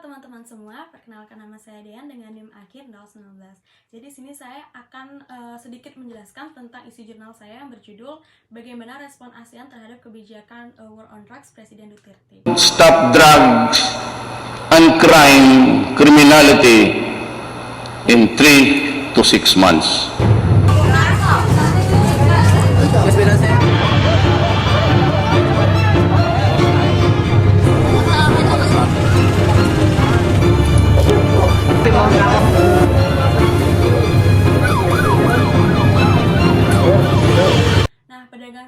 teman-teman semua, perkenalkan nama saya Dean dengan NIM akhir 019. Jadi sini saya akan sedikit menjelaskan tentang isi jurnal saya yang berjudul Bagaimana Respon ASEAN Terhadap Kebijakan War on Drugs Presiden Duterte. Stop drugs and crime criminality in 3 to 6 months.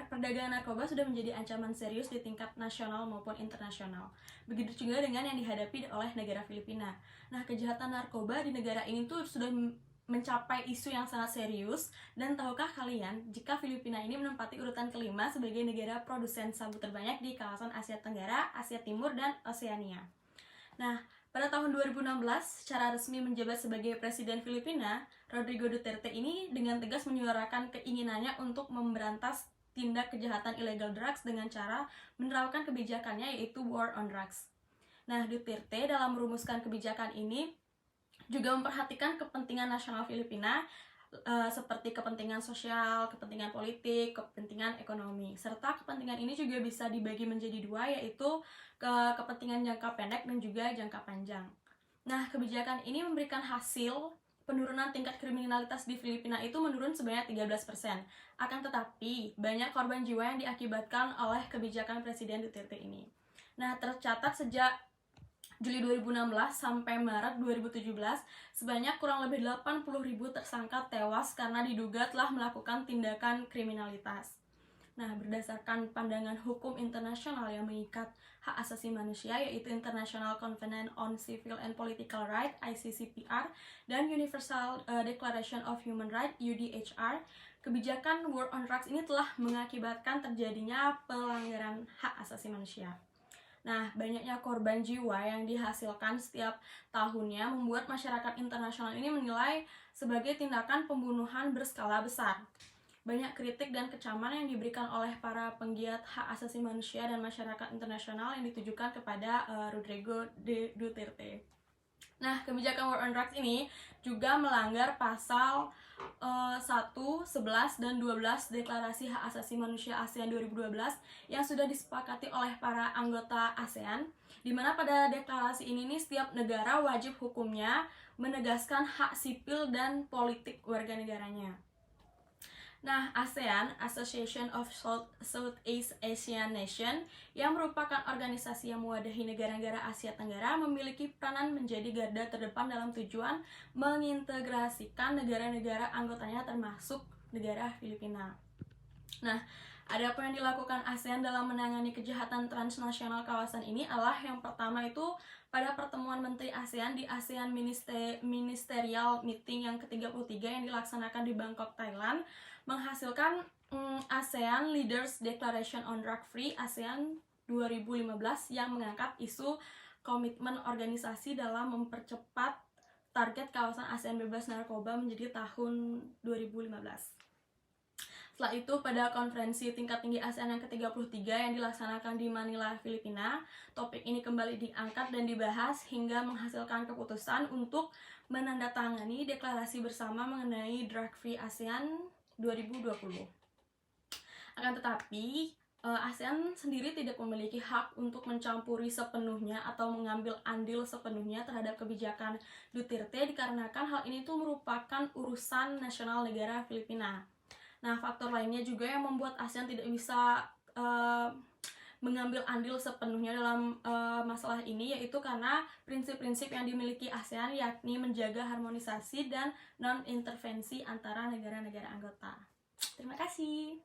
Perdagangan narkoba sudah menjadi ancaman serius di tingkat nasional maupun internasional. Begitu juga dengan yang dihadapi oleh negara Filipina. Nah, kejahatan narkoba di negara ini tuh sudah mencapai isu yang sangat serius. Dan tahukah kalian jika Filipina ini menempati urutan kelima sebagai negara produsen sabu terbanyak di kawasan Asia Tenggara, Asia Timur, dan Oseania. Nah, pada tahun 2016, secara resmi menjabat sebagai Presiden Filipina, Rodrigo Duterte ini dengan tegas menyuarakan keinginannya untuk memberantas tindak kejahatan illegal drugs dengan cara menerapkan kebijakannya yaitu War on Drugs. Nah, Duterte dalam merumuskan kebijakan ini juga memperhatikan kepentingan nasional Filipina seperti kepentingan sosial, kepentingan politik, kepentingan ekonomi. Serta kepentingan ini juga bisa dibagi menjadi dua, yaitu kepentingan jangka pendek dan juga jangka panjang. Nah, kebijakan ini memberikan hasil penurunan tingkat kriminalitas di Filipina itu menurun sebanyak 13%. Akan tetapi, banyak korban jiwa yang diakibatkan oleh kebijakan Presiden Duterte ini. Nah, tercatat sejak Juli 2016 sampai Maret 2017, sebanyak kurang lebih 80.000 tersangka tewas karena diduga telah melakukan tindakan kriminalitas. Nah, berdasarkan pandangan hukum internasional yang mengikat hak asasi manusia, yaitu International Covenant on Civil and Political Rights (ICCPR) dan Universal Declaration of Human Rights (UDHR), kebijakan War on Drugs ini telah mengakibatkan terjadinya pelanggaran hak asasi manusia. Nah, banyaknya korban jiwa yang dihasilkan setiap tahunnya membuat masyarakat internasional ini menilai sebagai tindakan pembunuhan berskala besar. Banyak kritik dan kecaman yang diberikan oleh para penggiat hak asasi manusia dan masyarakat internasional yang ditujukan kepada Rodrigo Duterte. Nah, kebijakan War on Drugs ini juga melanggar pasal 1, 11, dan 12 Deklarasi Hak Asasi Manusia ASEAN 2012 yang sudah disepakati oleh para anggota ASEAN, di mana pada deklarasi ini setiap negara wajib hukumnya menegaskan hak sipil dan politik warga negaranya. Nah, ASEAN, Association of Southeast Asian Nations, yang merupakan organisasi yang mewadahi negara-negara Asia Tenggara, memiliki peranan menjadi garda terdepan dalam tujuan mengintegrasikan negara-negara anggotanya termasuk negara Filipina. Nah, ada apa yang dilakukan ASEAN dalam menangani kejahatan transnasional kawasan ini adalah yang pertama itu pada pertemuan Menteri ASEAN di ASEAN Ministerial Meeting yang ke-33 yang dilaksanakan di Bangkok, Thailand, menghasilkan ASEAN Leaders Declaration on Drug Free ASEAN 2015 yang mengangkat isu komitmen organisasi dalam mempercepat target kawasan ASEAN bebas narkoba menjadi tahun 2015. Setelah itu, pada konferensi tingkat tinggi ASEAN yang ke-33 yang dilaksanakan di Manila, Filipina, topik ini kembali diangkat dan dibahas hingga menghasilkan keputusan untuk menandatangani deklarasi bersama mengenai Drug Free ASEAN 2020. Akan tetapi, ASEAN sendiri tidak memiliki hak untuk mencampuri sepenuhnya atau mengambil andil sepenuhnya terhadap kebijakan Duterte dikarenakan hal ini tuh merupakan urusan nasional negara Filipina. Nah, faktor lainnya juga yang membuat ASEAN tidak bisa mengambil andil sepenuhnya dalam masalah ini, yaitu karena prinsip-prinsip yang dimiliki ASEAN, yakni menjaga harmonisasi dan non-intervensi antara negara-negara anggota. Terima kasih.